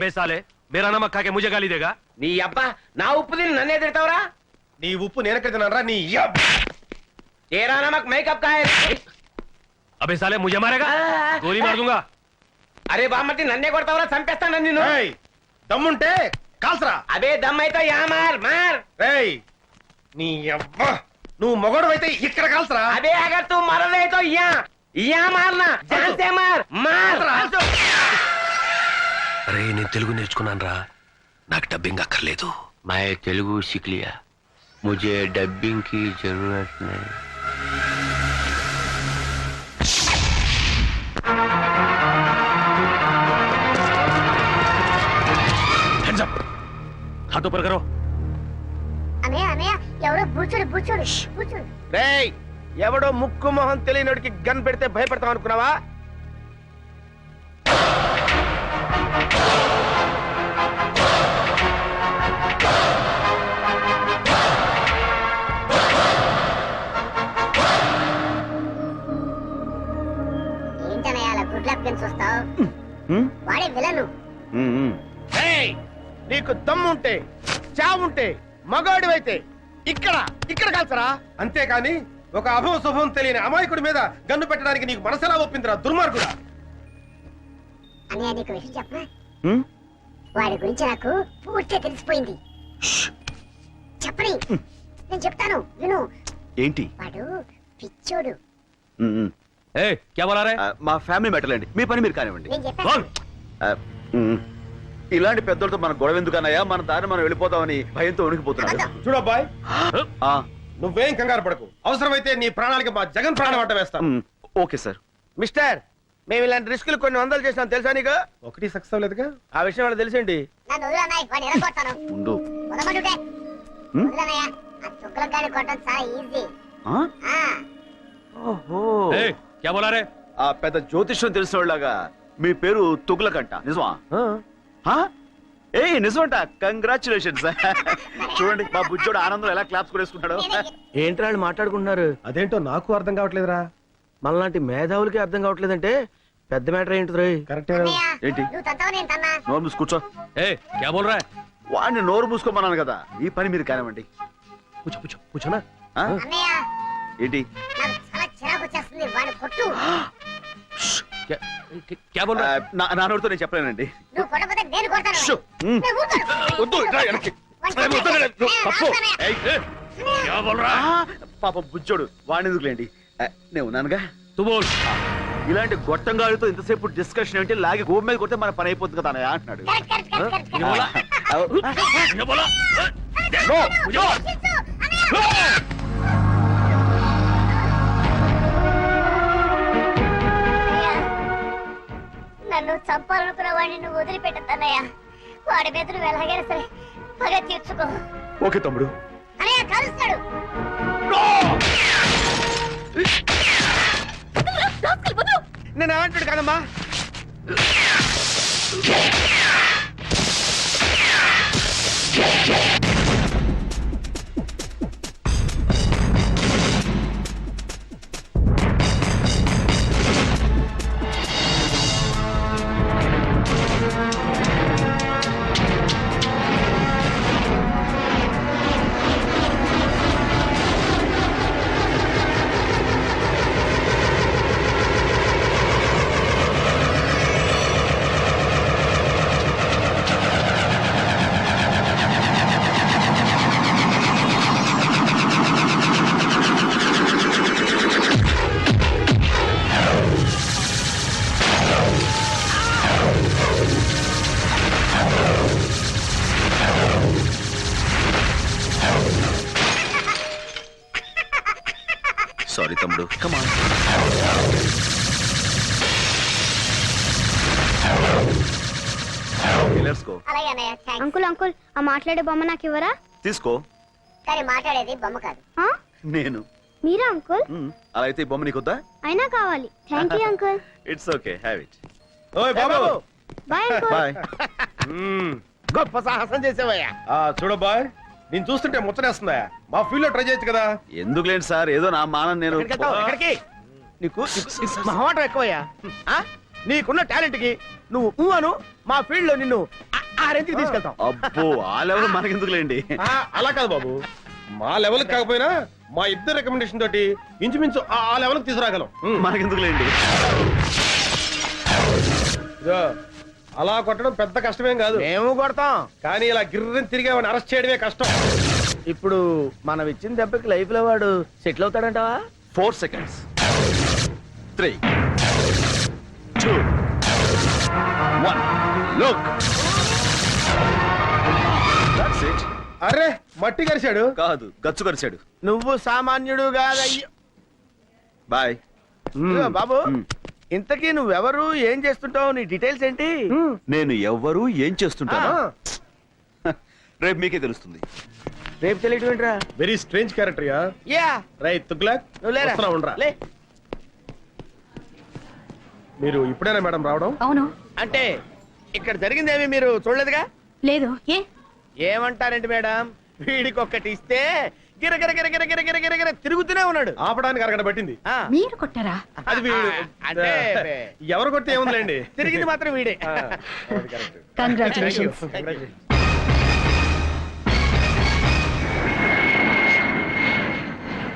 अबे साले मेरा नमक खा के मुझे गाली देगा నీ అబ్బా నా ఉప్పు తిని నన్నే తిడతావురా నీ ఉప్పు నేనెక్కడ తిన్నానరా నీ तेरा नमक मेकअप का है अबे साले मुझे मारेगा गोली मार दूंगा अरे బామ్మర్తి నన్నే కొడతావురా చంపేస్తాను నిన్ను దమ్ముంటే కాల్సరా అబే దమ్ అయితే యా మార్ మార్ రేయ్ నీ అబ్బా నువ్వు మొగడువైతే ఇక్కడ కాల్సరా అబే అగర్ తూ మరలే తో యా యా మార్నా జాన్ సే మార్ మార్ अरे నేను తెలుగు నేర్చుకున్నాను రా నాకు డబ్బింగ్ అక్కర్లేదు मैं तेलुगु सीख लिया मुझे डबिंग की जरूरत नहीं హ్యాండ్స్ అప్ हाथ ऊपर करो అన్నయ్య అన్నయ్య ఎవరో బూచుడు బూచుడు బూచుడు రేయ్ ఎవడో ముక్కు మొహం తెలియనోడికి గన్ పెడితే భయపడతాం అనుకున్నావా ఏంటన్నయ్య అలా గుడ్ లక్ గన్ చూస్తావు వాడే విలను నీకు దమ్ముంటే చావుంటే మగాడివైతే ఇక్కడ ఇక్కడ కాల్సరా అంతేకాని ఒక అభవ శుభం తెలియని అమాయకుడి మీద గన్ను పెట్టడానికి నీకు మనసెలా ఒప్పిందిరా దుర్మార్గుడా అన్నయ్య నీకు విషయం చెప్పనా వాడి గురించి నాకు పూర్తిగా తెలిసిపోయింది చెప్పని నేను చెప్తాను విను ఏంటి వాడు పిచ్చోడు ए क्या बोला रहे మా ఫ్యామిలీ మ్యాటర్ అండి మీ పని మీరు కానివ్వండి నేను చెప్పాను ఇలాంటి పెద్దలతో మన గొడవ ఎందుకన్నాయా మన దారి మనం వెళ్ళిపోతామని భయంతో ఉనికిపోతున్నాడు చూడబ్బాయ్ నువ్వేం కంగారు పడకు అవసరమైతే నీ ప్రాణాలకి మా జగన్ ప్రాణం అడ్డ వేస్తాం ఓకే సార్ మిస్టర్ మేము ఇలాంటి రిస్కులు కొన్ని వందలు చేసాం తెలుసా నీకు ఒకటి సక్సెస్ అవ్వలేదుగా ఆ విషయం వాళ్ళకి తెలిసేంటి నన్ను వదలన్నయ్య వాడిని ఎరగొడతాను ఉండు వదలమంటుంటే వదలన్నయ్య ఆ చుక్కలకాయని కొట్టడం చాలా ఈజీ ఓహో ए क्या बोला रहे ఆ పెద్ద జ్యోతిష్యం తెలిసిన వాళ్ళగా మీ పేరు తుగ్లకంట నిజమా ఏ నిజమంట కంగ్రాచులేషన్స్ చూడండి మా బుజ్జోడు ఆనందం ఎలా క్లాప్స్ కొనేసుకుంటాడు ఏంటి వాళ్ళు మాట్లాడుకుంటున్నారు అదేంటో నాకు అర్థం కావట్లేదురా మనలాంటి మేధావులకి అర్థం కావట్లేదంటే పెద్ద మ్యాటర్ ఏంటి రోయ్ కరెక్టే ఏంటి నువ్వు తంతావు నేను తన్నా నోరు మూసి కూర్చో ए क्या बोल रहा है వాడిని నోరు మూసుకోమన్నాను కదా ఈ పని మీరు కానివ్వండి पूछो पूछो पूछो ना అన్నయ్య ఏంటి నాకు చాలా చిరాకు వచ్చేస్తుంది వాడిని కొట్టు क्या क्या बोल रहा है నా నోటితో నేను చెప్పలేనండి నువ్వు కొట్టకపోతే నేను కొడతాను షో. నేను ఊరుకోను. వద్దు ఇట్రా వెనక్కి. पप्पू ए क्या बोल रहा है పాప బుజ్జోడు వాడిని ఎందుకులేండి నేను ఉన్నానుగా तू बोल ఇలాంటి గొట్టంగాడితో ఇంతసేపు డిస్కషన్ ఏంటి లాగి గోపు మీద కొడితే మన పని అయిపోతుంది కదా అన్నయ్య అంటున్నాడు కరెక్ట్, కరెక్ట్, కరెక్ట్, ये बोला ये बोला నో, నో. నన్ను చంపాలనుకున్న వాడిని నువ్వు వదిలిపెట్టద్దన్నయ్య వాడి మీద నువ్వు ఎలాగైనా సరే పగ తీర్చుకో ఓకే తమ్ముడు అన్నయ్య కలుస్తాడు నేను ఏమంటాడు కదమ్మా సారీ తమ్ముడు కమాన్ లెట్స్ గో అలాగే అన్నయ్య థాంక్స్ అంకుల్ అంకుల్ ఆ మాట్లాడే బొమ్మ నాకు ఇవ్వరా తీసుకో కానీ మాట్లాడేది బొమ్మ కాదు ఆ? నేను మీరా అంకుల్ అలా అయితే ఈ బొమ్మ నీకొద్దా అయినా కావాలి thank you uncle it's okay have it ఓయ్ బాబు బాయ్ అంకుల్ బాయ్ గొప్ప సాహసం చేసేవయ్యా చూడబ్బాయ్ నేను చూస్తుంటే ముచ్చటేస్తుందా మా ఫీల్డ్ లో ట్రై చేయొచ్చు కదా ఎందుకులేండి సార్ ఏదో నా మానం నేను ఎక్కడికి నీకు మహమాటం ఎక్కువయ్యా నీకున్న టాలెంట్ కి నువ్వు అను మా ఫీల్డ్ లో నిన్ను ఆ రేంజ్కి తీసుకెళ్తాం. అబ్బో ఆ లెవెల్ మనకెందుకులేండి. అలా కాదు బాబు, మా లెవెల్ కాకపోయినా మా ఇద్దరు రికమెండేషన్ తోటి ఇంచుమించు ఆ లెవెల్కి తీసుకురాగలం. మనకెందుకులేండి. ఇదో, అలా కొట్టడం పెద్ద కష్టమేం కాదు. మేము కొడతాం. కానీ ఇలా గిర్రని తిరిగి వాడిని అరెస్ట్ చేయడమే కష్టం. ఇప్పుడు మనం ఇచ్చిన దెబ్బకి లైఫ్ లో వాడు settle అవుతాడంటావా? 4 seconds. 3, 2, 1. Look. That's it. అరే మట్టి కరిశాడు. కాదు గచ్చు కరిచాడు. నువ్వు సామాన్యుడు కాదయ్యో. బాయ్. ఇదిగో బాబు, ఇంతకీ నువ్వెవరు, ఏం చేస్తుంటావు, నీ డీటెయిల్స్ ఏంటి? నేను ఎవ్వరు ఏం చేస్తుంటాను రేపు మీకే తెలుస్తుంది. రేపు తెలియటం ఏంట్రా? Very strange character yeah. Yeah, right Tughlaq, నువ్వు లేరా? వస్తున్నా, ఉండరా. లే. మీరు ఇప్పుడేనా మేడం రావడం? అవును. అంటే ఇక్కడ జరిగిందేమి మీరు చూడలేదుగా? లేదు. ఏ ఏమంటారండి మేడం, వీడికి ఒక్కటి ఇస్తే గిరగిర గిరగిర గిరగిర గిరగిర తిరుగుతూనే ఉన్నాడు. ఆపడానికి అరగడ పట్టింది. ఆ, మీరు కొట్టారా? అది వీడు. అంటే ఎవరు కొట్టి ఏముందిలేండి. తిరిగింది మాత్రం వీడే. అది correct. కంగ్రాచులేషన్స్.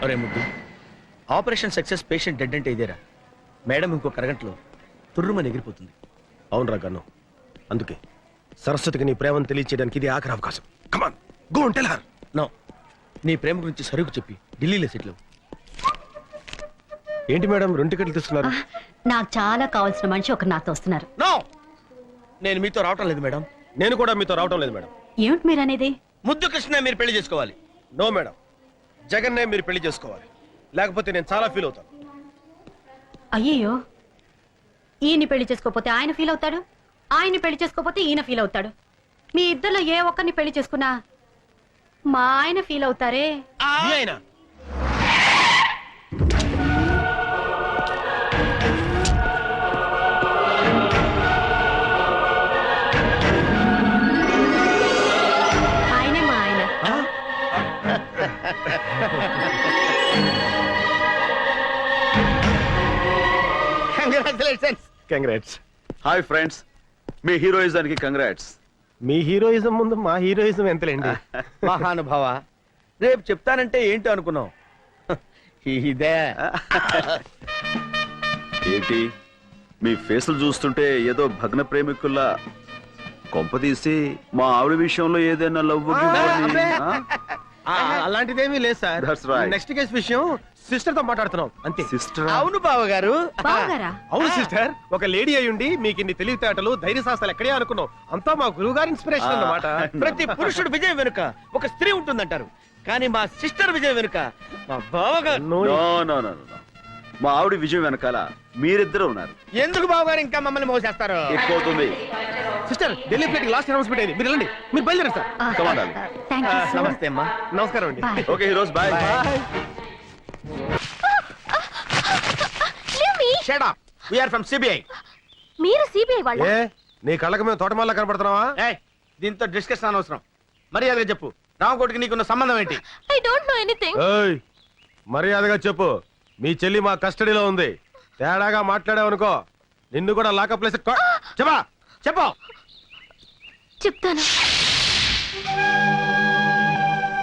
అరే ముద్దు, ఆపరేషన్ సక్సెస్, పేషెంట్ డెడ్ అంటే ఇదేరా? మేడం ఇంకొక అరగంటలో తుర్రుమని ఎగిరిపోతుంది. అవునరా గన్ను, అందుకే సరస్వతికి నీ ప్రేమను తెలియచేయడానికి ఇది ఆఖరి అవకాశం. Come on go and tell her. No, నీ ప్రేమ గురించి సరుకు చెప్పి ఢిల్లీలో సెటిల్ అవ్వు. ఏంటి మేడం 2 టికెట్లు తీసుకున్నారు? నాకు చాలా కావాల్సిన మనిషి ఒకరు నాతో వస్తున్నారు. నో, నేను మీతో రావటం లేదు మేడం. నేను కూడా మీతో రావటం లేదు మేడం. ఏమిటి మీరు అనేది? ముద్దు కృష్ణ మీరు పెళ్లి చేసుకోవాలి. నో మేడం, జగన్నే మీరు పెళ్లి చేసుకోవాలి. లేకపోతే నేను చాలా ఫీల్ అవుతాను. అయ్యయ్యో, ఈయన్ని పెళ్లి చేసుకోకపోతే ఆయన ఫీల్ అవుతాడు, ఆయన్ని పెళ్లి చేసుకోకపోతే ఈయన ఫీల్ అవుతాడు. మీ ఇద్దరిలో ఏ ఒక్కరిని పెళ్లి చేసుకున్నా మా ఆయన ఫీల్ అవుతారే. మీ ఆయన ఆయనే మా ఆయన. కంగ్రాచులేషన్స్. కంగ్రాట్స్. హాయ్ ఫ్రెండ్స్, మీ హీరోయిజానికి కంగ్రాట్స్. మీ హీరోయిజం ముందు మా హీరోయిజం ఎంతలేండి. మహానుభావ, రేపు చెప్తానంటే ఏంటో అనుకున్నావు. ఇదే ఏంటి మీ ఫేసులు చూస్తుంటే ఏదో భగ్న ప్రేమికుల్లా, కొంపదీసి మా ఆవిడ విషయంలో ఏదైనా లవ్ అలాంటిదేమీ లేదు sir. That's right. Next case విషయం సిస్టర్ తో మాట్లాడుతున్నాం అంతే. సిస్టర్? అవును బావగారు. బావగారా? అవును సిస్టర్, ఒక లేడీ అయ్యుండి మీకు ఇన్ని తెలివితేటలు ధైర్య సాహసాలు ఎక్కడే అనుకున్నాం. అంతా మా గురువు గారి ఇన్స్పిరేషన్ అన్నమాట. ప్రతి పురుషుడు విజయం వెనుక ఒక స్త్రీ ఉంటుందంటారు, కానీ మా సిస్టర్ విజయం వెనుక మా బావగారు. నో నో నో నో, మా ఆవిడ విజయం వెనకాల మీరిద్దరు ఉన్నారు. ఎందుకు బావగారు ఇంకా మమ్మల్ని మోసేస్తారు? ఎక్కువవుతుంది. Sister, Delhi flight last announcement అయింది, మీరు వెళ్ళండి. మీరు బయలుదేరండి sir. Come on, darling. Thank you so much. నమస్తే అమ్మా. నమస్కారం అండి. Bye. Okay heroes, bye. Shut up. We are from CBI. మీరు సిబిఐ వాళ్ళ? ఏ నీ కళ్ళకి మేము తోటమాల కనపడుతున్నావా? ఏయ్, దీంతో డిస్కషన్ అనవసరం. మర్యాదగా చెప్పు, రామకోటికి నీకున్న సంబంధం ఏంటి? I don't know anything. ఏయ్, మర్యాదగా చెప్పు. మీ చెల్లి మా కస్టడీలో ఉంది. తేడాగా మాట్లాడావనుకో నిన్ను కూడా లాకప్ ప్లేస్. చెప్పా చెప్పు. చెప్తాను.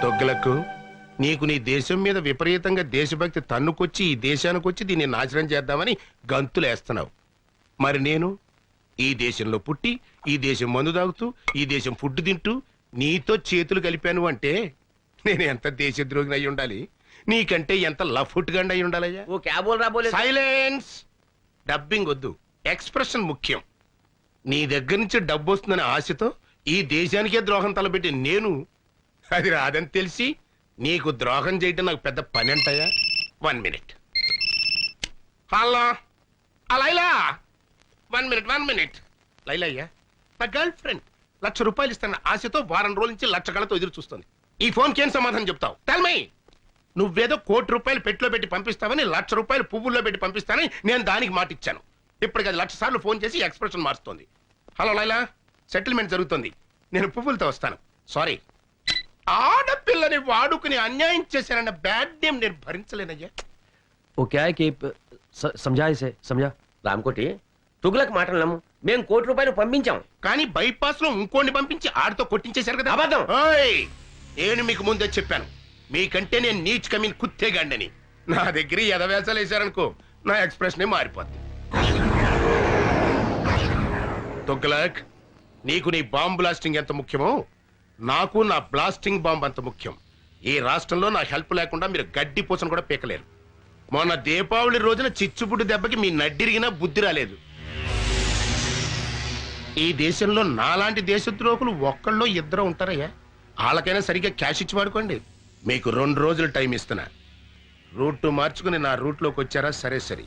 తొగ్గులకు నీకు నీ దేశం మీద విపరీతంగా దేశభక్తి తన్నుకొచ్చి ఈ దేశానికి వచ్చి దీన్ని నాశనం చేద్దామని గంతులేస్తున్నావు. మరి నేను ఈ దేశంలో పుట్టి ఈ దేశం మందు తాగుతూ ఈ దేశం ఫుడ్ తింటూ నీతో చేతులు కలిపాను అంటే నేను ఎంత దేశద్రోహిని అయి ఉండాలి, నీకంటే ఎంత లఫుట్ గండి అయి ఉండాలయ్యా. ఓ క్యాబోల్ రాబోలే. సైలెన్స్. డబ్బింగ్ వద్దు, ఎక్స్ప్రెషన్ ముఖ్యం. నీ దగ్గర నుంచి డబ్బు వస్తుందనే ఆశతో ఈ దేశానికే ద్రోహం తలపెట్టి నేను అది రాదని తెలిసి నీకు ద్రోహం చేయటం నాకు పెద్ద పని అంటాయా? 1 minute. Hello Laila, 1 minute. Laila అయ్యా, నా గర్ల్ ఫ్రెండ్ ₹1,00,000 ఇస్తాను ఆశతో వారం రోజుల నుంచి 1,00,000 కళతో ఎదురు చూస్తుంది. ఈ ఫోన్కి ఏం సమాధానం చెప్తావు? Tell me. నువ్వేదో ₹1,00,00,000 పెట్టులో పెట్టి పంపిస్తావని ₹1,00,000 పువ్వుల్లో పెట్టి పంపిస్తానని నేను దానికి మాట ఇచ్చాను. ఇప్పటికి అది 1,00,000 సార్లు ఫోన్ చేసి ఎక్స్ప్రెషన్ మారుస్తోంది. హలో లైలా, సెటిల్మెంట్ జరుగుతుంది, నేను పువ్వులతో వస్తాను. సారీ, ఆడపిల్లని వాడుకుని అన్యాయం చేశానన్న బ్యాడ్ నేమ్ నేను భరించలేనయ్యా. वो क्या है कि समझा इसे समझा రామకోటి, తుగులకు మాటలు నమ్ము. మేము ₹1 పంపించాం. కానీ బైపాస్ లో ఇంకోని పంపించి ఆడితో కొట్టించేశారు కదా. అబద్ధం. ఓయ్! నేను మీకు ముందే చెప్పాను, మీకంటే నేను నీచ్ కమీన్ కుత్తేగాండని. నా దగ్గర ఎదవేసాలు వేశారనుకో, నా ఎక్స్ప్రెషన్ మారిపోద్ది. తొగ్లక్, నీకు నీ బాంబ్ బ్లాస్టింగ్ ఎంత ముఖ్యమో నాకు నా బ్లాస్టింగ్ బాంబ్ అంత ముఖ్యం. ఈ రాష్ట్రంలో నా హెల్ప్ లేకుండా మీరు గడ్డి పూసను కూడా పీకలేరు. మొన్న దీపావళి రోజున చిచ్చుపుడు దెబ్బకి మీ నడ్డిరిగినా బుద్ధి రాలేదు. ఈ దేశంలో నాలాంటి దేశద్రోహులు ఒక్కళ్ళో ఇద్దరు ఉంటారయ్యా. వాళ్ళకైనా సరిగ్గా క్యాష్ ఇచ్చి వాడుకోండి. మీకు 2 రోజులు టైం ఇస్తున్నా. రూట్ మార్చుకుని నా రూట్లోకి వచ్చారా సరే సరే,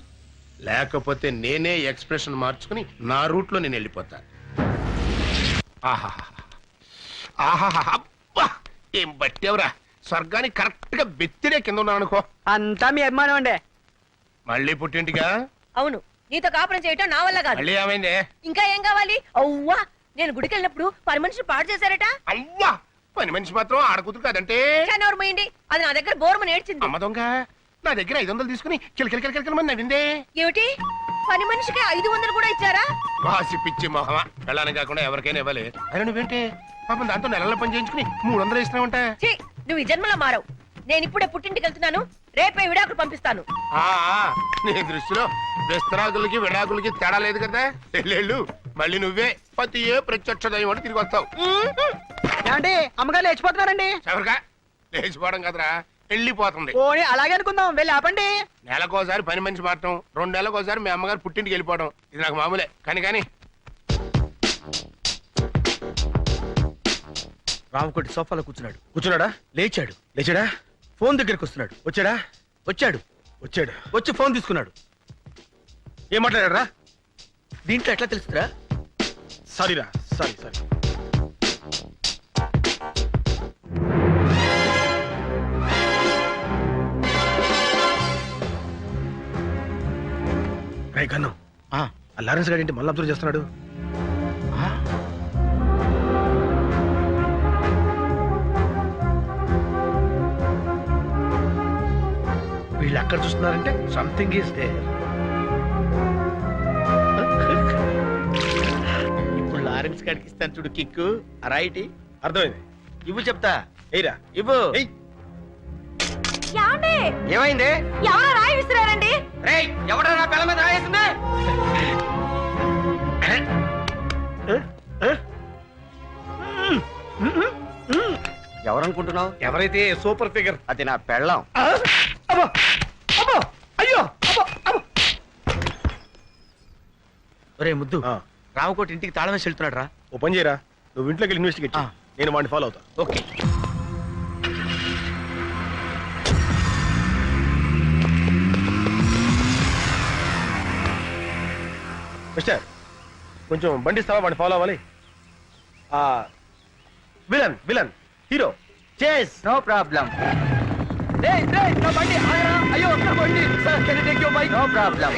లేకపోతే నేనే ఎక్స్ప్రెషన్ మార్చుకుని నా రూట్లో నేను వెళ్ళిపోతా. అబ్బా, ఏం బట్టేవరా, స్వర్గానికి కరెక్ట్ గా బెత్తిరే కింద ఉన్నాను అనుకో. అంతా మీ అభిమానం అండి. మళ్ళీ పుట్టింటిగా? అవును, నీతో కాపురం చేయటం నా వల్ల కాదు. మళ్ళీ ఏమైందే? ఇంకా ఏం కావాలి? అవ్వా, నేను గుడికి వెళ్ళినప్పుడు పని మనిషి పాడు చేశారట. అవ్వా, పని మనిషి మాత్రం ఆడకూతురు కాదంటే. నోరుమోయండి, అది నా దగ్గర బోర్మని ఏడ్చింది. అమ్మ దొంగ, నా దగ్గర 500 తీసుకుని కిలకిలకిలకిలకిలమని నవ్విందే. ఏమిటి, పని మనిషికి 500 కూడా ఇచ్చారా? వాసి పిచ్చి మొహమా, వెళ్ళాలని కాకుండా ఎవరికైనా ఇవ్వాలి. అయినా నువ్వేంటే పాపం దాంతో నెలల పని చేయించుకుని 300 ఇస్తున్నావంట. ఛీ, నువ్వు ఈ జన్మలో మారవు. నేను ఇప్పుడే పుట్టింటికి వెళ్తున్నాను, రేపే విడాకులు పంపిస్తాను. నీ దృష్టిలో విస్తరాకులకి విడాకులకి తేడా లేదు కదా. వెళ్ళు, మళ్ళీ నువ్వే పతి ఏ ప్రత్యక్ష దైవం అని తిరిగి వస్తావు. ఏమండి, అమ్మగారు లేచిపోతున్నారండి. ఎవరిగా లేచిపోవడం కదరా, వెళ్ళిపోతుంది. పోనీ అలాగే అనుకుందాం, వెళ్ళి ఆపండి. నెలకోసారి పని మనిషి మారటం, 2 నెలలకోసారి మీ అమ్మగారు పుట్టింటికి వెళ్ళిపోవడం, ఇది నాకు మామూలే. కానీ రామకోటి సోఫాలో కూర్చున్నాడు. కూర్చున్నాడా? లేచాడు. లేచాడా? ఫోన్ దగ్గరికి వస్తున్నాడు. వచ్చాడా? వచ్చాడు. వచ్చాడు. వచ్చి ఫోన్ తీసుకున్నాడు. ఏం మాట్లాడారా? దీంట్లో ఎట్లా తెలుస్తుందా? సారీరా, సారీ. రేయ్ కన్ను, ఆ, ఆ లారెన్స్ గారు ఏంటి మళ్ళీ అబ్జర్వ్ చేస్తున్నాడు? వీళ్ళు అక్కడ చూస్తున్నారంటే సంథింగ్ ఈస్ దేర్. ఇప్పుడు లారెన్స్ గారికి ఇస్తాను చూడు కిక్కు. రైట్, అర్థమైంది. ఇవ్వు చెప్తా. ఎయిరా, ఇవ్వు. ఎయ్. ఏమైంది? ఎవరో రాయి విసిరారండి. రేయ్, ఎవడరా నా పిల్ల మీద రాయేసింది? ఎవరనుకుంటున్నావు? ఎవరైతే సూపర్ ఫిగర్. అది నా పెళ్ళం. అయ్యో! ఒరే ముద్దు, ఆ. రామకోటి ఇంటికి తాళం వేసి వెళ్తున్నాడు రా. ఓ పని చేయరా, నువ్వు ఇంట్లోకి వెళ్ళి ఇన్వెస్టిగేట్ చేయి. నేను వాడిని ఫాలో అవుతా. ఓకే. మిస్టర్, కొంచెం బండి ఇస్తావా? వాడిని ఫాలో అవ్వాలి. Villain hero. Chase no problem. నా బండి ఆగరా. అయ్యో, నా బండి. Sir, can you take your bike? No problem.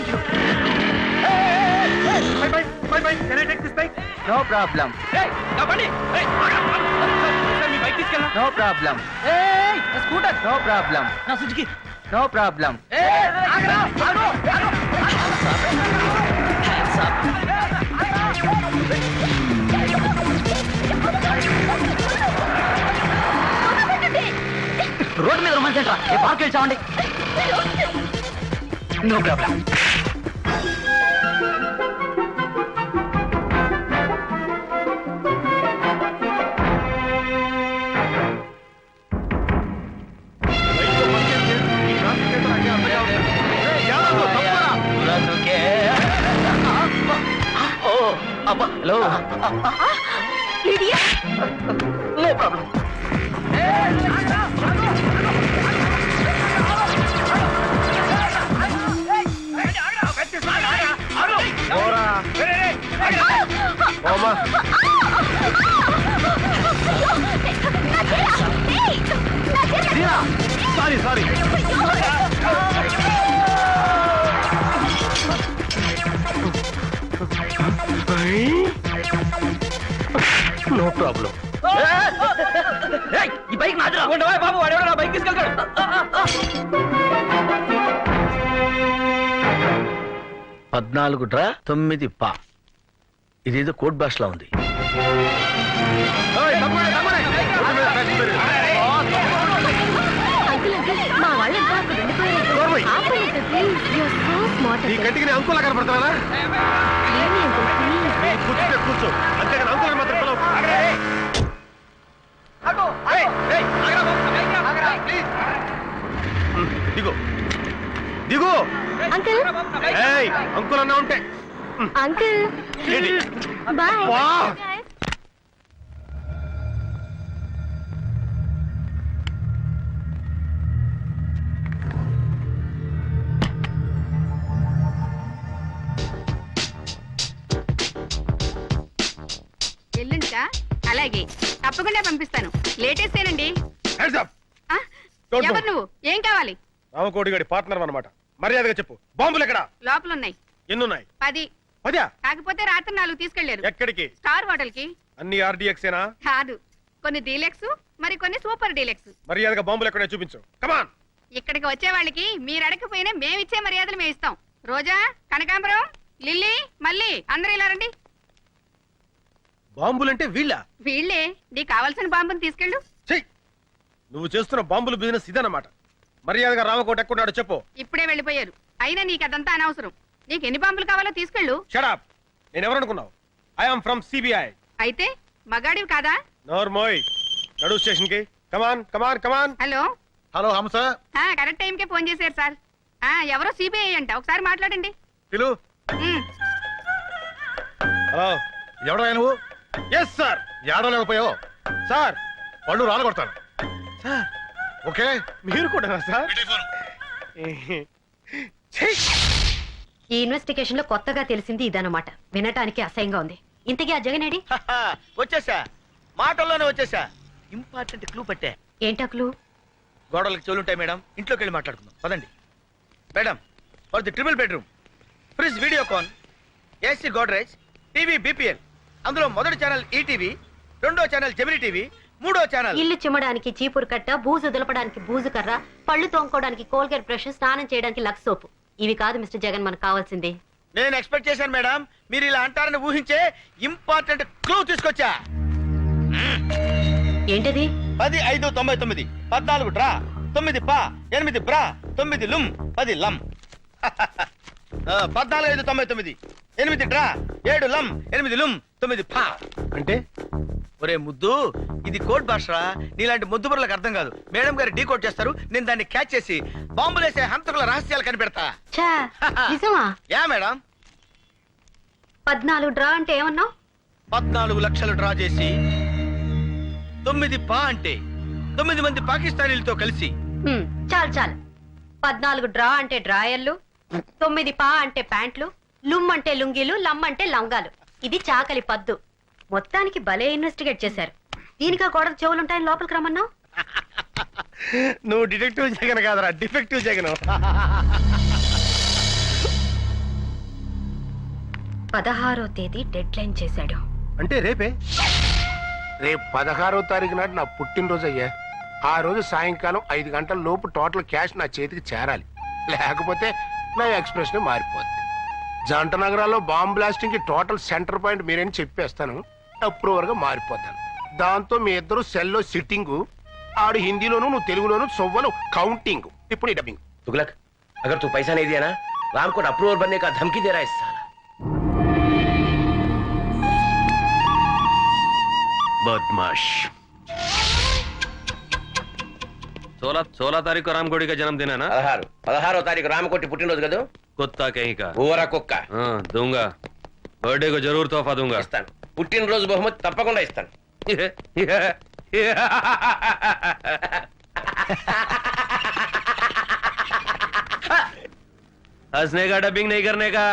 My bike, can I take this bike? No problem. ఏయ్, నా బండి. ఏయ్, సార్, మీ బైక్ తీసుకెళ్ళనా? No problem. ఏయ్, నా స్కూటర్. No problem. నా సుజుకి. No problem. ఏయ్, ఆగరా. ఆగు. రోడ్డు మీద రొమాన్స్ ఏంట్రా? ఏ పార్క్ వెళ్ళామండి. No problem. Hello, no problem. Sorry. No problem. ఈ బైక్ నాదిరా. ఉండవా బాబు, వాడెవడో నా బైక్ తీసుకెళ్తాడు. 14 డ్రా 9 పా. ఇదేదో కోడ్ భాషలా ఉంది. ఏయ్, తప్పకుండా, తప్పకుండా. రోడ్డు మీద ఫ్యాక్టరీ పేరు. మా వాళ్ళు అక్కడ ఉండిపోయారు. నోర్మై. ఆపండి uncle, please. You're so smart, ఈ అంకుల్. కంటికి నేను అంకులా కనపడుతున్నానా? ఏమి అంకుల్, ప్లీజ్. కూర్చుంటే కూర్చో, అంతేగాని అంకుల్ మాత్రం పిలవకు. దిగు దిగు. అంకుల్ ఏయ్, అంకుల్ అన్నా ఉంటే అంకుల్ ఏంటి? బాయ్. వా. ఎల్లుంటా అలాగే తప్పకుండా పంపిస్తాను. లేటెస్ట్ ఏనండి. Hands up. ఆ? Don't ఎవరు move. నువ్వు? ఏం కావాలి? రామకోడిగాడి పార్ట్నర్ అన్నమాట. మర్యాదగా చెప్పు, బాంబులు ఎక్కడా? లోపల ఉన్నాయి. ఎన్నున్నాయి? 10. పదా? కాకపోతే రాత్రి 4 తీసుకెళ్లారు. ఎక్కడికి? స్టార్ హోటల్ కి. అన్ని ఆర్డీఎక్సేనా? కాదు, కొన్ని డీలక్స్, మరి కొన్ని సూపర్ డీలక్స్. మర్యాదగా బాంబులు ఎక్కడే చూపించు. కమాన్. ఇక్కడికి వచ్చే వాళ్ళకి మీరు అడగకపోయినా మేమిచ్చే మర్యాదలు మేము ఇస్తాం. రోజా, కనకాంబరం, లిల్లీ, మళ్ళీ అందరూ ఇలా రండి. బాంబులంటే వీళ్ళ? వీళ్ళే. నీకు కావాల్సిన బాంబుని తీసుకెళ్ళు. చెయ్, నువ్వు చేస్తున్న బాంబుల బిజినెస్ ఇదన్నమాట. మర్యాదగా రామకోట ఎక్కడున్నాడో చెప్పు. ఇప్పుడే వెళ్ళిపోయారు. అయినా నీకు అదంతా అనవసరం. నీకు ఎన్ని బాంబులు కావాలో తీసుకెళ్ళు. షడప్. నేను ఎవరనుకున్నావు? I'm from CBI. అయితే మగాడివి కాదా? నోర్మోయ్, నడు స్టేషన్ కి. Come on come on come on. Hello. Hello Hamsa. Correct టైంకే ఫోన్ చేశారు సార్. ఎవరో సిబిఐ అంట, ఒకసారి మాట్లాడండి. పిలు. ఉమ్. హలో, ఎవడో నువ్వు? Yes sir. ఏడలేకపోయావు సార్, పళ్ళు రాలగొడతాను సార్. ఓకే, మీరు కూడా సార్. ఈ ఇన్వెస్టిగేషన్ లో కొత్తగా తెలిసింది ఇదన్నమాట. వినటానికి అసహ్యంగా ఉంది. ఇంతకీ ఆ జగనేడి? వచ్చేసా, మాటల్లోనే వచ్చేసా. ఇంపార్టెంట్ క్లూ పట్టే. ఏంటా క్లూ? గోడలకు చెవులుంటాయి మేడం, ఇంట్లోకి వెళ్ళి మాట్లాడుకుందాం పదండి. Madam, for the triple bedroom, fridge Videocon, AC Godrej, TV BPL. అందులో మొదటి ఛానల్ ఈటీవీ, రెండో ఛానల్ జెమిని టీవీ, మూడో ఛానల్. ఇల్లు చిమ్మడానికి చీపురు కట్ట, బూజు దులపడానికి బూజు కర్ర, పళ్ళు తోముకోవడానికి కోల్గేట్ బ్రష్, స్నానం చేయడానికి లక్స్ సోపు. ఇవి కాదు మిస్టర్ జగన్ మనకు కావాల్సింది. నేను ఎక్స్పెక్ట్ చేశాను మేడం, మీరు ఇలా అంటారని ఊహించే ఇంపార్టెంట్ క్లూ తీసుకొచ్చా. ఏంటది? 10, 5, 99, 14 డ్రా, 9 పా, 8 బ్రా, 9 లుమ్, 10 లమ్. 14, 5, 99, 8 డ్రా, 7 లమ్, 8 లుమ్, 9 పా. అంటే ఒరే ముద్దు, ఇది కోడ్ భాషరా. నీలాంటి ముద్దు బుర్రలకు అర్థం కాదు. మేడం గారు డీ కోడ్ చేస్తారు, నేను దాన్ని క్యాచ్ చేసి బాంబులేసే హంతకుల రహస్యాలు కనిపెడతా. ఛా, నిజమా? Yeah madam. 14 డ్రా అంటే ఏమన్నావు? 14 లక్షలు డ్రా చేసి 9 పా అంటే 9 మంది పాకిస్తానీలతో కలిసి. చాలు చాలు. 14 డ్రా అంటే డ్రాయర్లు, 9 పా అంటే ప్యాంట్లు, లుమ్ అంటే లుంగీలు, లమ్ అంటే లంగాలు. ఇది చాకలి పద్దు. మొత్తానికి భలే ఇన్వెస్టిగేట్ చేశారు. దీనికా గోడకు చెవులుంటాయని లోపలికి రమ్మన్నావు? నువ్వు డిటెక్టివ్ జగన్ కాదరా, డిఫెక్టివ్ జగన్. 16వ తేదీ డెడ్ లైన్ చేశాడు. అంటే రేపే? రేపు 16వ తారీఖు నాడు నా పుట్టినరోజు అయ్యా. ఆ రోజు సాయంకాలం 5 గంటల లోపు టోటల్ క్యాష్ నా చేతికి చేరాలి. లేకపోతే నా ఎక్స్ప్రెషన్ మారిపోద్ది. జంట నగరాల్లో బాంబ్ బ్లాస్టింగ్ కి టోటల్ సెంటర్ పాయింట్ మీరేని చెప్పేస్తాను. అప్రూవర్ గా మారిపోతాను. దాంతో మీ ఇద్దరు సెల్లో సిట్టింగ్, ఆడు హిందీలోను నువ్వు తెలుగులోను సొవ్వలు కౌంటింగ్. ఇప్పుడు ఈ డబ్బింగ్. तुगलक, अगर तू पैसा नहीं दिया ना, राम को अप्रूवर बनने का धमकी दे रहा है इस साला. बदमाश. 16 तारीख को रामकोड़ी का जन्मदिन है ना? 16 तारीख रामकोटी పుట్టినరోజు కదా. कुत्ता कहीं का. ఊరా కుక్క. दूंगा. बर्थडे को जरूर तोहफा दूंगा. ఇస్తాను. పుట్టినరోజు బహుమతి తప్పకుండా ఇస్తాను. हंसने का, डबिंग नहीं करने का.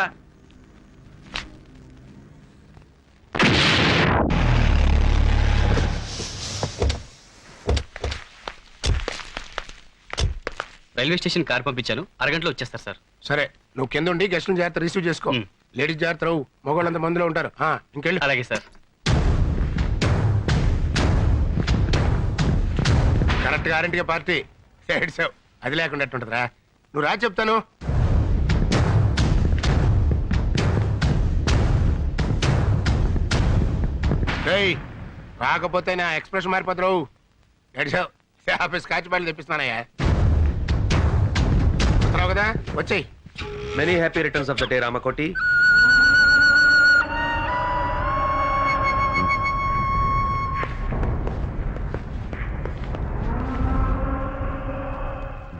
రైల్వే స్టేషన్ కార్ పంపించాను, అరగంటలో వచ్చేస్తారు సార్. సరే, నువ్వు కింద ఉండి గెస్ట్లను జాగ్రత్త రిసీవ్ చేసుకో. లేడీస్ జాగ్రత్త రావు, మగవాళ్ళంతా మందులో ఉంటారు. ఇంకెళ్ళి. అలాగే సార్. కరెక్ట్ గ్యారంటీగా పార్టీ ఏడ్చావు. అది లేకుండా ఎట్టుంటదిరా. నువ్వు రా చెప్తాను. రేయ్, రాకపోతే నా ఎక్స్ప్రెషన్ మారిపోతావు. ఎడిసావు ఆఫీస్ స్కాచ్ బాడీలు తెప్పిస్తున్నానయ్యా. వస్తున్నావు కదా, వచ్చేయ్. Many happy returns of the day Ramakoti.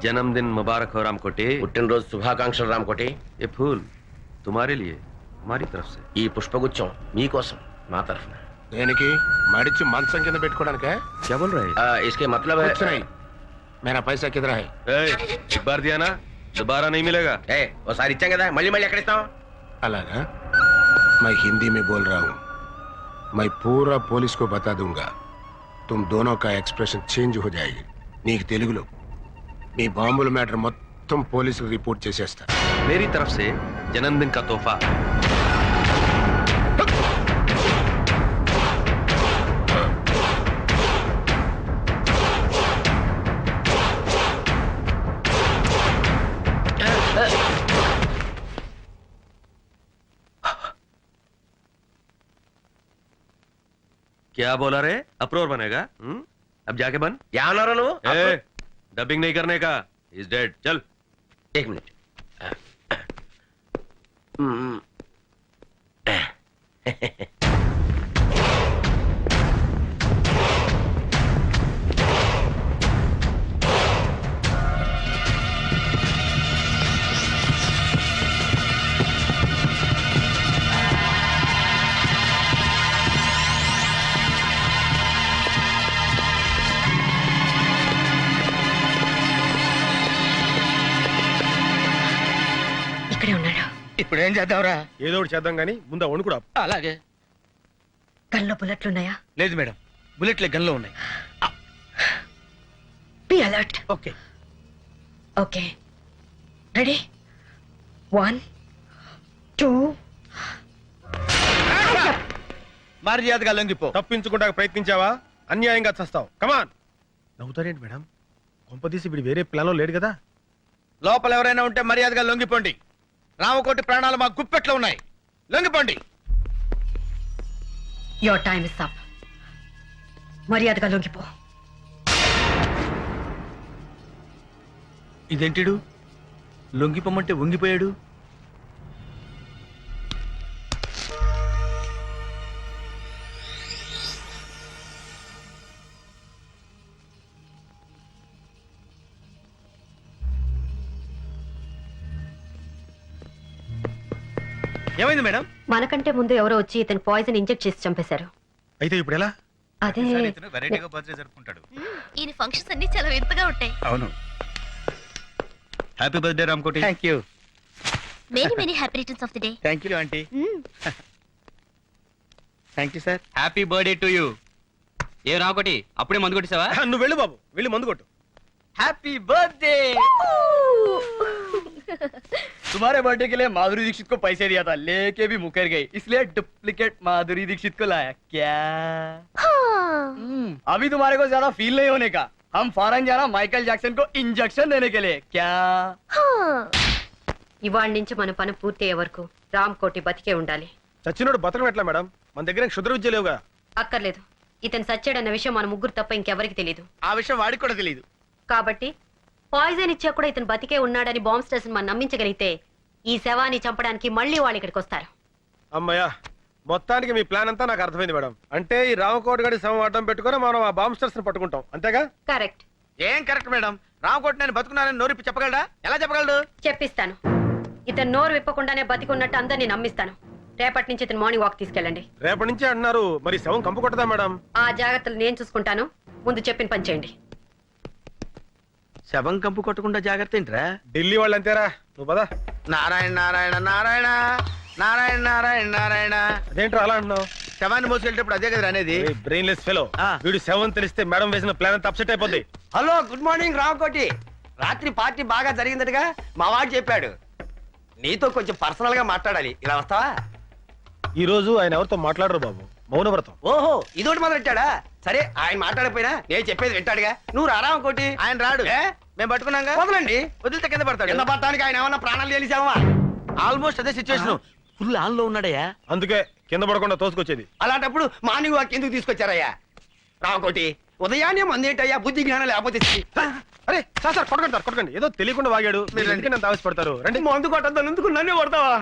जन्मदिन मुबारक हो रामकोटी. పుట్టినరోజు శుభాకాంక్షలు రామకోటి. ये फूल तुम्हारे लिए हमारी तरफ से. ఈ పుష్పగుచ్చం మీకోసం మా తరఫున. దేనికి? మడిచి మంచం కింద పెట్టుకోవడానికే? क्या बोल रहे हैं? इसके मतलब है कुछ नहीं, मेरा पैसा किधर है? एक बार दिया ना, दोबारा नहीं मिलेगा. ఓసారి ఇచ్చాం కదా, మళ్ళీ మళ్ళీ ఎక్కడ ఇస్తాం? అలాగా? मैं हिंदी में बोल रहा हूँ. मैं पूरा पुलिस को बता दूंगा. तुम दोनों का एक्सप्रेशन चेंज हो जाएगी. నీకు తెలుగులో మీ బాంబుల మ్యాటర్ మొత్తం పోలీసులు రిపోర్ట్ చేసేస్తా. मेरी तरफ से जन्मदिन का तोहफा. क्या बोला रे? अप्रोर बनेगा? अब जाके बन. ఏమన్నారా నువ్వు? डबिंग नहीं करने का. Is dead. चल. एक मिनट. ఇక్కడే ఉన్నాడు. ఇప్పుడు ఏం చేద్దాంరా? ఏదో ఒకటి చేద్దాం కానీ ముందు ఆ వణుకుడు ఆపు. అలాగే. గన్లో బుల్లెట్లున్నాయా? లేదు మేడం, బుల్లెట్లే గన్లో ఉన్నాయి. Be alert. Okay. Okay, ready? 1 2. మర్యాదగా లొంగిపో. తప్పించుకుంటా ప్రయత్నించావా? అన్యాయంగా చస్తావు. కమాన్. నవ్వుతారేంటి మేడం? కొంపదీసి వీడు వేరే ప్లాన్ లో లేడు కదా? లోపల ఎవరైనా ఉంటే మర్యాదగా లొంగిపోండి. రామకోటి ప్రాణాలు మా గుప్పెట్లో ఉన్నాయి. లొంగిపోండి. Your time is up. మర్యాదగా లొంగిపో. ఇదేంటిడు లొంగిపోమంటే వంగిపోయాడు? ఏమైంది మేడం? మనకంటే ముందు ఎవరో వచ్చి ఇతను పాయిజన్ ఇంజెక్ట్ చేసి చంపేశారు. అయితే ఇప్పుడు ఎలా? అదే వెరైటీగా బర్త్డే జరుపుకుంటాడు. ఈయన ఫంక్షన్స్ అన్ని చాలా వింతగా ఉంటాయి. అవును. Happy birthday Ramakoti. Thank you. Many many happy returns of the day. Thank you aunty. Thank you sir. Happy birthday to you. ఏ రామకోటి, అప్పుడే మందు కొట్టేసావా? నువ్వు వెళ్ళు బాబు, వెళ్ళి మందు కొట్టు. Happy birthday. तुम्हारे बर्थडे के लिए माधुरी दीक्षित को पैसे दिया था, लेके भी मुकर गई, इसलिए डुप्लीकेट माधुरी दीक्षित को लाया क्या? अभी तुम्हारे को ज्यादा फील नहीं होने का. हम फॉरेन जाना माइकल जैक्सन को इंजेक्शन देने के लिए क्या? ఇవాళ నుంచి మన పని పూర్తయ్యే వరకు రామకోటి బతికే ఉండాలి. చచ్చినోడు బతకం ఎట్లా మేడం? మన దగ్గర క్షుద్ర విద్య లేవుగా. అక్కర్లేదు. ఇతను సచ్చాడన్న విషయం మన ముగ్గురు తప్ప ఇంకెవరికి తెలియదు. ఆ విషయం వాడికి కూడా తెలియదు. కాబట్టి పాయిజన్ ఇచ్చా కూడా ఇతను బతికే ఉన్నాడని బాంబ్ స్టేషన్ మనం నమ్మించగలిగితే ఈ శవాన్ని చంపడానికి మళ్ళీ వాళ్ళు ఇక్కడికి వస్తారు. అమ్మయ్యా, మొత్తానికి మీ ప్లాన్ అంతా నాకు అర్థమైంది మేడం. అంటే ఈ రామకోటి గడి శవం అడ్డం పెట్టుకొని మనం ఆ బాంబ్ స్టర్స్ ని పట్టుకుంటాం, అంతేగా? కరెక్ట్. ఏం కరెక్ట్ మేడం? రామకోటి నేను బతుకున్నానని నోరిప్పి చెప్పగలడా? ఎలా చెప్పగలడు? చెప్పిస్తాను. ఇతను నోరు విప్పకుండానే బతికున్నట్టు అందరినీ నమ్మిస్తాను. రేపటి నుంచి ఇతను మార్నింగ్ వాక్ తీసుకెళ్ళండి. రేపటి నుంచి అంటున్నారు, మరి శవం కంపు కొట్టదా మేడం? ఆ జాగ్రత్తలు నేను చూసుకుంటాను. ముందు చెప్పిన పని చేయండి. శవం కంపు కొట్టకుండా జాగ్రత్త ఏంట్రా? ఢిల్లీ వాళ్ళు అంతేరా, నువ్వు పదా. నారాయణ నారాయణ నారాయణ నారాయణ నారాయణ నారాయణ. అదేంట్రా అలా అంటున్నావు? శవాన్ని మోసుకెళ్ళేటప్పుడు అదే కదా అనేది. Brainless fellow. వీడు శవం తెలిస్తే మేడం వేసిన ప్లాన్ అంతా అప్సెట్ అయిపోద్ది. Hello, good morning Ramakoti. రాత్రి పార్టీ బాగా జరిగిందటగా మా వాడు చెప్పాడు. నీతో కొంచెం పర్సనల్ గా మాట్లాడాలి, ఇలా వస్తావా? ఈ రోజు ఆయన ఎవరితో మాట్లాడరు బాబు, మౌనవ్రతం. ఓహో, ఇదోటి మొదలెట్టాడా? సరే, ఆయన మాట్లాడకపోయినా నేను చెప్పేది వింటాడుగా. నువ్వు రారా ఇంకోటి. ఆయన రాడు. మేము పట్టుకున్నాగా. వదలండి. వదిలితే కింద పడతాడు. కింద పడటానికి ఆయన ఏమన్నా ప్రాణాలు తెలిసావా? ఆల్మోస్ట్ అదే సిచ్యువేషన్. ఫుల్ ఆన్ లో ఉన్నాడయ్యా. అందుకే కింద పడకుండా తోసుకొచ్చేది. అలాంటప్పుడు మార్నింగ్ వాక్ ఎందుకు తీసుకొచ్చారయ్యా? రామకోటి, ఉదయాన్నే మందేటయ్యా, బుద్ధి జ్ఞానం లేకపోతే అరే సార్ కొట్టకండి ఏదో తెలియకుండా వాగాడు. మీరు ఎందుకు నన్ను ఆవేశపడతారు? రండి. మందు కొట్టద్దాను, ఎందుకు నన్నే కొడతావా?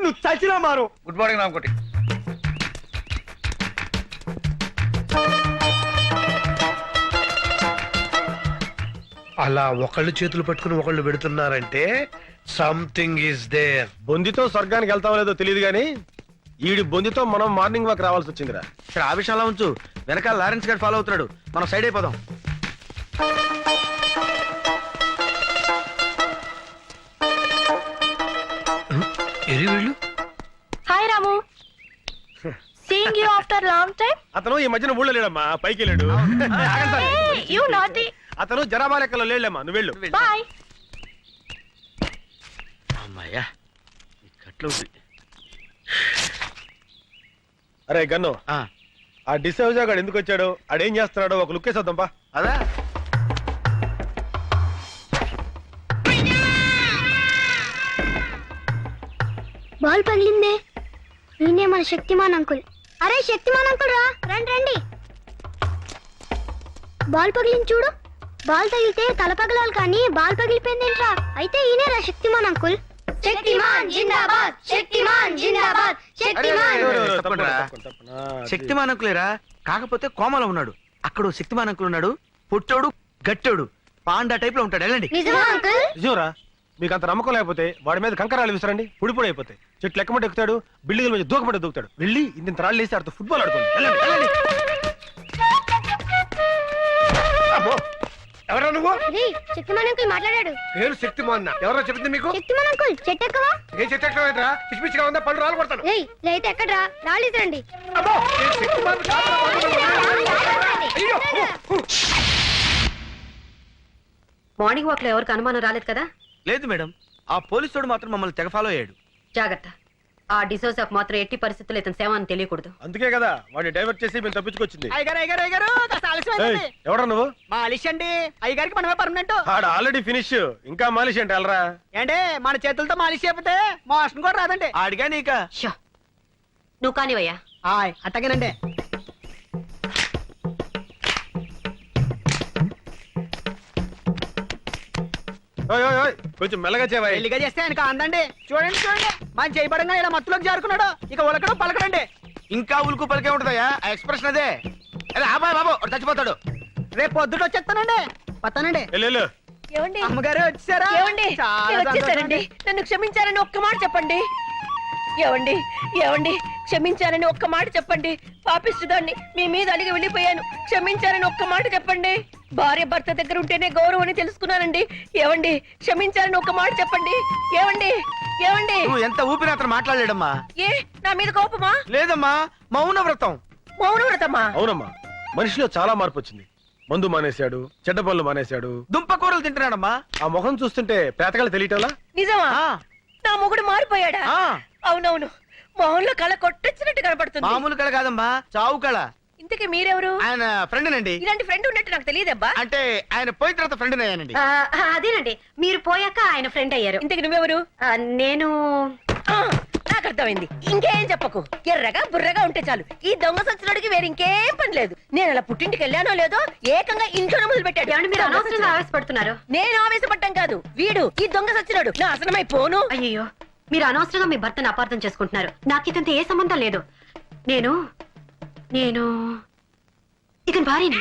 నువ్వు చచ్చినా మారు. Good morning Ramakoti. అలా ఒకళ్ళు చేతులు పట్టుకుని ఒకళ్ళు పెడుతున్నారంటే సంథింగ్ ఈస్ దేర్. బొందితో స్వర్గానికి వెళ్తావో లేదో తెలియదు గానీ ఈడి బొందితో మనం మార్నింగ్ వాక్ రావాల్సి వచ్చిందిరా. ఇక్కడ ఆ విషయంలో ఉంచు, వెనకాల లారెన్స్ గారు ఫాలో అవుతున్నాడు, మనం సైడ్ అయిపోదాం. ఎరి వీళ్ళు hi Ramu, seeing you after long time. అతను ఈ మధ్యన ఊళ్ళో లేడమ్మా, పైకి వెళ్ళాడు. You naughty. అతను జనాభా లెక్కలో లేడమ్మా, నువ్వు వెళ్ళు. బాయ్. అమ్మాయ్యా, ఈ కట్లు అరే గన్ను, ఆ డిసౌజా గాడు ఎందుకు వచ్చాడు, ఆడేం చేస్తున్నాడో ఒక లుక్ వేసేద్దాంపా. అదా బాల్ పగిలిందే. ఈయనే మన శక్తిమాన్ అంకుల్. అరే శక్తిమాన్ అంకుల్ రా, రండి రండి. బాల్ పగిలింది చూడు. బాల్ తగిలితే తల పగలాలి కానీ బాల్ పగిలిపోయిందేంట్రా? అయితే ఈయనే రా శక్తిమాన్ అంకుల్. శక్తిమాన్ జిందాబాద్, శక్తిమాన్ జిందాబాద్, శక్తిమాన్. శక్తిమాన్ అంకులేరా, కాకపోతే కోమలో ఉన్నాడు. అక్కడ శక్తిమాన్ అంకుల్ ఉన్నాడు, పుట్టోడు గట్టోడు పాండా టైప్ లో ఉంటాడు. వెళ్ళండి. నిజమా అంకుల్? నిజంరా, మీకు అంత నమ్మకం లేకపోతే వాడి మీద కంకరాలు విసరండి, పొడి అయిపోతాయి. చెట్లు ఎక్కమంటే ఎక్కుతాడు, బిల్డింగ్ల మీద దూకమంటే దూకుతాడు. వెళ్ళి ఇంత రాళ్ళు వేసి ఆడుతూ ఫుట్బాల్ ఆడుకోండి. వెళ్ళండి. ఎవరా నువ్వు? శక్తిమాన్ అంకుల్ మాట్లాడాడు. పేరు శక్తిమాన్. ఎవరో చెప్పింది మీకు? శక్తిమాన్ అంకుల్ చెట్టు ఎక్కవా? ఏ చెట్టు ఎక్కడరా? పిచ్చి పిచ్చిగా ఉందా? పళ్ళు రాలు కొడతాను. ఏయ్ లేతే ఎక్కడ్రా? రాళ్ళు ఇసరండి. అబ్బో, నేను శక్తిమాన్ కాదురా. అయ్యో. మార్నింగ్ వాక్ లో ఎవరికి అనుమానం రాలేదు కదా? లేదు మేడం, ఆ పోలీసుడు మాత్రం మమ్మల్ని తెగ ఫాలో అయ్యాడు. జాగ్రత్త, ఆ డిసోజాకు మాత్రం ఎట్టి పరిస్థితుల్లో ఇతని సేవ అని తెలియకూడదు. అందుకే కదా వాడిని డైవర్ట్ చేసి మేము తప్పించుకొచ్చింది. అయ్యగారు ఎవరా నువ్వు? మాలిష్ అండి. అయ్యగారికి మనమే పర్మనెంట్. ఆడ ఆల్రెడీ ఫినిష్, ఇంకా మాలిష్ అంటే వెళ్ళరా. ఏంటి మన చేతులతో మాలిష్ చేయకపోతే మోషన్ కూడా రాదండి. ఆడిగా నీకా? షో, నువ్వు కానివయ్యా. ఆయ్ అట్టగేనండి. ఓయ్ ఓయ్ ఓయ్, కొంచెం మెల్లగా చేవా. పెళ్లిగా చేస్తే ఆయనకు అందండి. చూడండి మన చేయబడంగా ఇలా మత్తులోకి జారుకున్నాడు. ఇక ఉలకడం పలకడండి. ఇంకా ఉలుకు పలికే ఉంటుందయ్యా, ఆ ఎక్స్ప్రెషన్ అదే. అరే అబ్బాయి బాబు, వాడు చచ్చిపోతాడు. రేపు పొద్దుట వచ్చేస్తానండి. వస్తానండి. వెళ్ళు. ఏమండి? అమ్మగారు వచ్చారా? ఏమండి? చాలా నేను వచ్చేసానండి. సంతోషం. నన్ను క్షమించారని ఒక్క మాట చెప్పండి. ఏమండి? ఏమండి? క్షమించారని ఒక్క మాట చెప్పండి. పాపిస్తుదాన్ని మీ మీద అలిగి వెళ్ళిపోయాను. క్షమించారని ఒక్క మాట చెప్పండి. భార్య భర్త దగ్గర ఉంటేనే గౌరవం అని తెలుసుకున్నానండి. ఏమండి? క్షమించారని ఒక్క మాట చెప్పండి. ఏమండి? ఏమండి? నువ్వు ఎంత ఊపిరి అతను మాట్లాడలేడమ్మా. ఏ నా మీద కోపమా? లేదమ్మా, మౌన వ్రతం. మౌన వ్రతమా? అవునమ్మా, మనిషిలో చాలా మార్పు వచ్చింది. మందు మానేశాడు, చెడ్డ పనులు మానేశాడు, దుంపకూరలు తింటున్నాడమ్మా. ఆ ముఖం చూస్తుంటే పేతకాలు తెలియటంలా. నిజమా? ఆ. నా మొగుడు మారిపోయాడా? ఆ. అవునవును, మొహంలో కళ కొట్టొచ్చినట్టు కనపడుతుంది. మామూలు కళ కాదమ్మా, చావు కళ. ఇంతకీ మీరెవరు? ఆయన ఫ్రెండ్ ఇలాంటి ఫ్రెండ్ ఉన్నట్టు నాకు తెలియదబ్బా. అంటే ఆయన పోయిన తర్వాత ఫ్రెండ్ అయ్యానండి. అదేనండి, మీరు పోయాక ఆయన ఫ్రెండ్ అయ్యారు. ఇంతకి నువ్వెవరు? నేను నాకు అర్థమైంది. ఇంకేం చెప్పకు. ఎర్రగా బుర్రగా ఉంటే చాలు. ఈ దొంగ సచ్చినోడికి వేరే ఇంకేం పని లేదు. నేను అలా పుట్టింటికి వెళ్ళానో లేదో ఏకంగా ఇంట్లోనే మొదలు పెట్టాడు. ఏమండి, మీరు అనవసరంగా ఆవేశపడుతున్నారు. నేను ఆవేశపడ్డం కాదు, వీడు ఈ దొంగ సచ్చినోడు నాశనమై పోను. అయ్యో, మీరు అనవసరంగా మీ భర్తను అపార్థం చేసుకుంటున్నారు. నాకు ఇతంతో ఏ సంబంధం లేదు. నేను ఇతని భార్యని.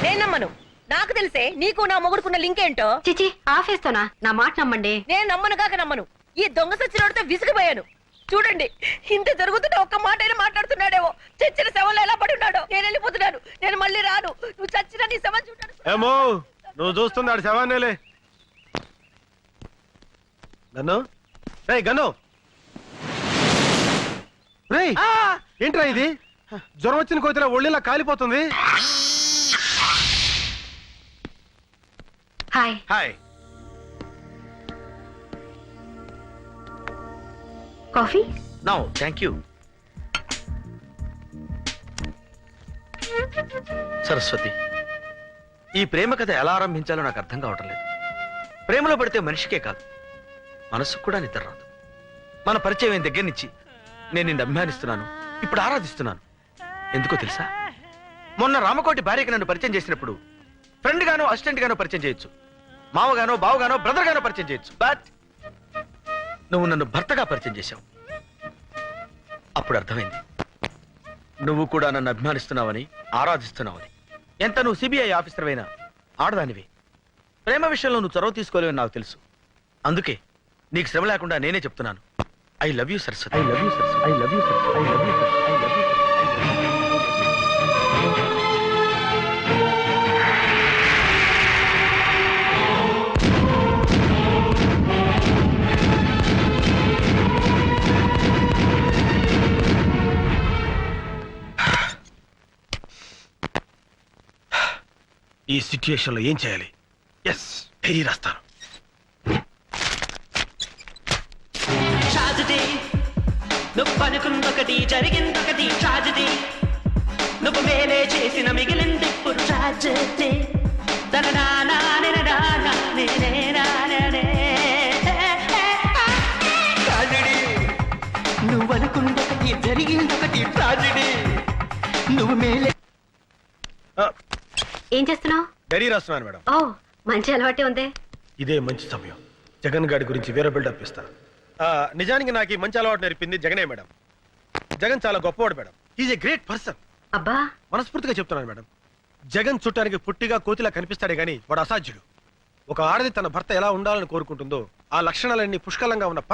నేను నమ్మను. నాకు తెలిసే నీకు నా మొగుడుకున్న లింక్ ఏంటో. చిచి, ఆఫేస్తోనా? నా మాట నమ్మండి. నేను నమ్మను కాక నమ్మను. ఈ దొంగ సచ్చినోడితో విసిగిపోయాను. చూడండి, ఇంత జరుగుతుంటే ఒక్క మాట అయినా మాట్లాడుతున్నాడేమో. చచ్చిన శవంలో ఎలా పడి ఉన్నాడో. నేను వెళ్ళిపోతున్నాను. నేను మళ్ళీ రాను. నువ్వు చచ్చిన నీ శవం చూడాను. ఏమో నువ్వు చూస్తున్నాడు శవాన్నేలే. గన్ను, రే గన్ను, రే ఏంట్రా ఇది? జ్వరం వచ్చిన కోతిలా ఒళ్ళిలా కాలిపోతుంది. Hi. Hi. Coffee? No thank you. Saraswati, ఈ ప్రేమ కథ ఎలా ఆరంభించాలో నాకు అర్థం కావటం లేదు. ప్రేమలో పడితే మనిషికే కాదు, మనసుకు కూడా నిద్ర రాదు. మన పరిచయం అయిన దగ్గర నుంచి నేను నిన్ను అభిమానిస్తున్నాను, ఇప్పుడు ఆరాధిస్తున్నాను. ఎందుకో తెలుసా? మొన్న రామకోటి భార్యకి నన్ను పరిచయం చేసినప్పుడు ఫ్రెండ్ గానో అసిస్టెంట్ గానో పరిచయం చేయొచ్చు, మావగానో బావగానో బ్రదర్ గానో పరిచయం చేయొచ్చు. బట్ నువ్వు నన్ను భర్తగా పరిచయం చేశావు. అప్పుడు అర్థమైంది నువ్వు కూడా నన్ను అభిమానిస్తున్నావని, ఆరాధిస్తున్నావని. ఎంత నువ్వు సిబిఐ ఆఫీసర్ అయినా ఆడదానివి. ప్రేమ విషయంలో నువ్వు చొరవ తీసుకోలేవని నాకు తెలుసు. అందుకే నీకు శ్రమ లేకుండా నేనే చెప్తున్నాను. I love you Saraswati. I love you Saraswati. I love you Saraswati. I love you Saraswati. I love you Saraswati. ఈ సిచ్యుయేషన్ లో ఏం చేయాలి? ఎస్, డైరీ రాస్తాను. నువ్వు అనుకున్నొకటి జరిగిందొకటి ట్రాజడీ, నువ్వు మేలే చేసిన మిగిలింది ఇప్పుడు ట్రాజడీ. నువ్వు అనుకున్నొకటి జరిగిందొకటి ట్రాజడీ, నువ్వు మేలే. ఏం చేస్తున్నావు? డైరీ రాస్తున్నాను మేడం. ఓ, మంచి అలవాటే ఉందే. ఇదే మంచి సమయం. జగన్ గారి గురించి వేరే బిల్డప్ ఇస్తాను. నిజానికి నాకు ఈ మంచి అలవాటు నేర్పింది జగనే మేడం. జగన్ చాలా గొప్పవాడు madam. Is a great person. అబ్బా, మనస్ఫూర్తిగా చెప్తున్నాను మేడం. జగన్ చుట్టానికి పుట్టిగా కోతిలా కనిపిస్తాడే గానీ వాడు అసాధ్యుడు. ఒక ఆడది తన భర్త ఎలా ఉండాలని కోరుకుంటుందో ఆ లక్షణాలన్నీ పుష్కలంగా ఉన్న